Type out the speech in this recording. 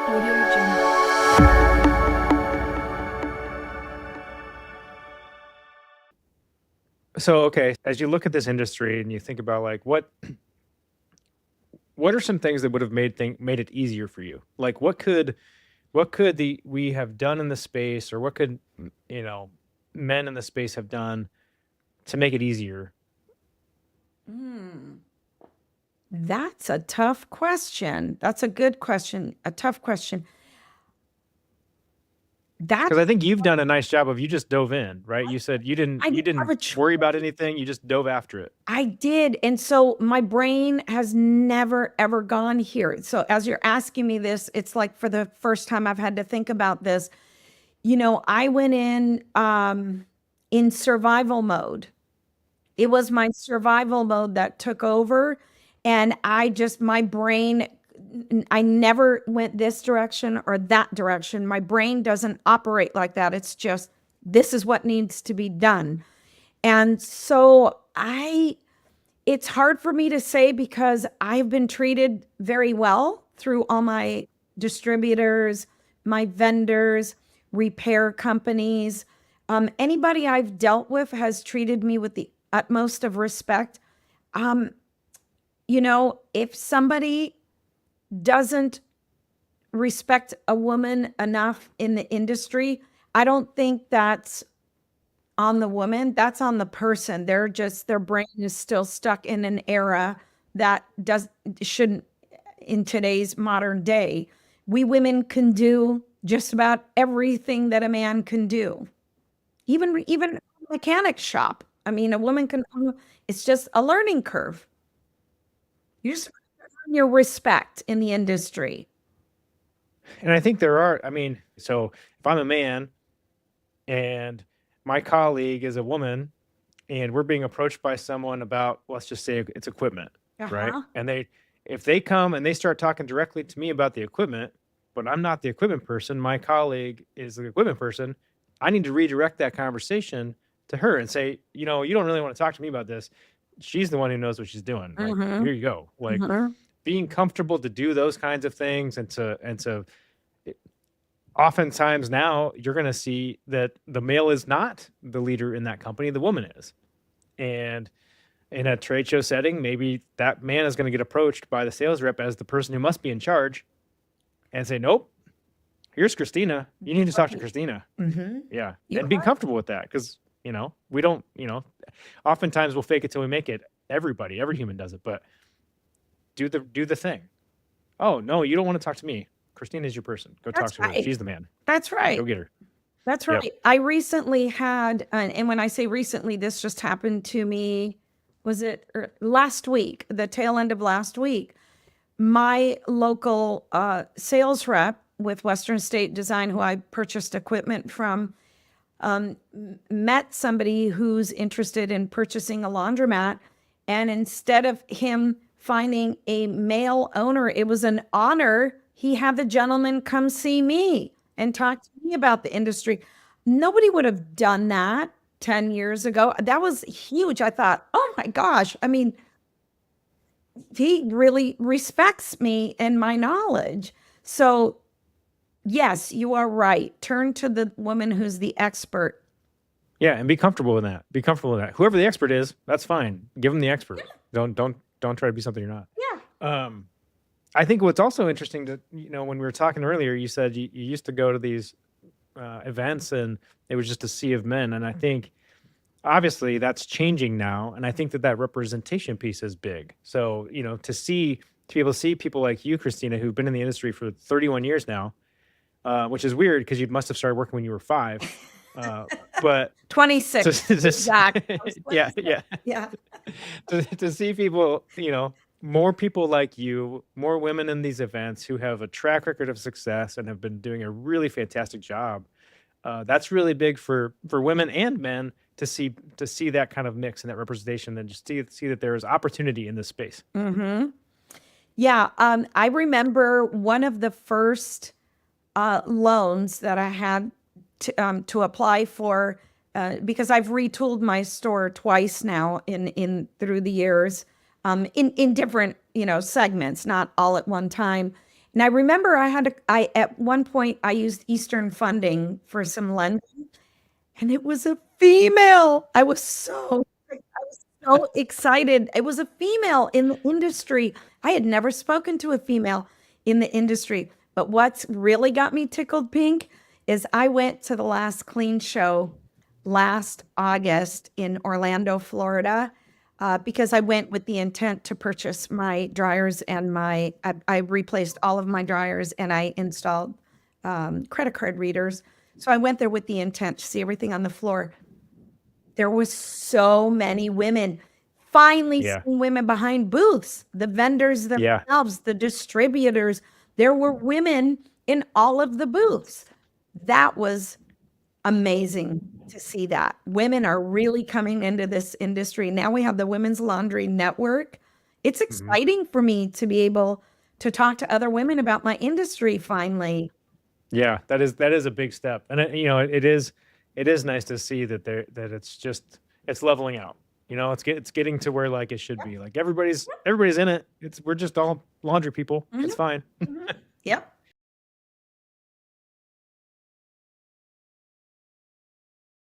Audio Jungle. So, okay, as you look at this industry and you think about like what are some things that would have made it easier for you? Like what could the we have done in the space, or what could you know men in the space have done to make it easier? Hmm. That's a tough question. That's a good question. A tough question. Because That's I think you've done a nice job of, you just dove in, right? You said I you didn't have didn't a worry choice. about anything, you just dove after it. I did. And so my brain has never, ever gone here. So as you're asking me this, it's like for the first time I've had to think about this. I went in survival mode. It was my survival mode that took over. And my brain, I never went this direction or that direction. My brain doesn't operate like that. It's just, this is what needs to be done. And so it's hard for me to say because I've been treated very well through all my distributors, my vendors, repair companies. Anybody I've dealt with has treated me with the utmost of respect. Um, if somebody doesn't respect a woman enough in the industry, I don't think that's on the woman, that's on the person. Their brain is still stuck in an era that does shouldn't in today's modern day. We women can do just about everything that a man can do. Even a mechanic shop. I mean, a woman can, it's just a learning curve. You just earn your respect in the industry. And I think there are, I mean, so if I'm a man and my colleague is a woman and we're being approached by someone about, let's just say it's equipment, right? Uh-huh. And if they come and they start talking directly to me about the equipment, but I'm not the equipment person, my colleague is the equipment person, I need to redirect that conversation to her and say, you don't really want to talk to me about this. She's the one who knows what she's doing. Like, Mm-hmm. here you go. Like, Mm-hmm. being comfortable to do those kinds of things, and to oftentimes now you're going to see that the male is not the leader in that company, the woman is. And in a trade show setting, maybe that man is going to get approached by the sales rep as the person who must be in charge and say, nope, here's Christina. You need to talk to Right. Christina. Mm-hmm. Yeah. You're And being right. comfortable with that, because, we don't, oftentimes we'll fake it till we make it. Every human does it, but do the thing. Oh, no, you don't want to talk to me. Christina's your person. Go talk That's to her. right. She's the man. That's Go right. get her. That's Yep. right. I recently had, and when I say recently, this just happened to me, was it last week, the tail end of last week? My local sales rep with Western State Design, who I purchased equipment from, met somebody who's interested in purchasing a laundromat. And instead of him finding a male owner, it was an honor. He had the gentleman come see me and talk to me about the industry. Nobody would have done that 10 years ago. That was huge. I thought, oh my gosh. I mean, he really respects me and my knowledge. So, yes, you are right. Turn to the woman who's the expert. Yeah, and be comfortable with that. Be comfortable with that. Whoever the expert is, that's fine. Give them the expert. Don't try to be something you're not. Yeah. Um, I think what's also interesting to, when we were talking earlier, you said you used to go to these events and it was just a sea of men, and I think obviously that's changing now, and I think that representation piece is big. So to be able to see people like you, Christina, who've been in the industry for 31 years now, which is weird because you must have started working when you were 5. But 26. Exact. I was yeah, 26. yeah, Yeah. to see people, more people like you, more women in these events who have a track record of success and have been doing a really fantastic job. That's really big for women and men to see that kind of mix and that representation, and just see that there is opportunity in this space. Mm-hmm. Yeah. I remember one of the first loans that I had to apply for, because I've retooled my store twice now in through the years, in different segments, not all at one time. And I remember at one point I used Eastern funding for some lending, and it was a female. I was so excited. It was a female in the industry. I had never spoken to a female in the industry. But what's really got me tickled pink is I went to the last clean show last August in Orlando, Florida, because I went with the intent to purchase my dryers and I replaced all of my dryers and I installed credit card readers. So I went there with the intent to see everything on the floor. There was so many women. Finally Yeah. seeing women behind booths, the vendors Yeah. themselves, the distributors. There were women in all of the booths. That was amazing to see that. Women are really coming into this industry. Now we have the Women's Laundry Network. It's exciting for me to be able to talk to other women about my industry finally. Yeah, that is a big step, and it is nice to see that it's leveling out. It's getting to where like it should be. Like everybody's in it. We're just all laundry people. It's fine. Yep.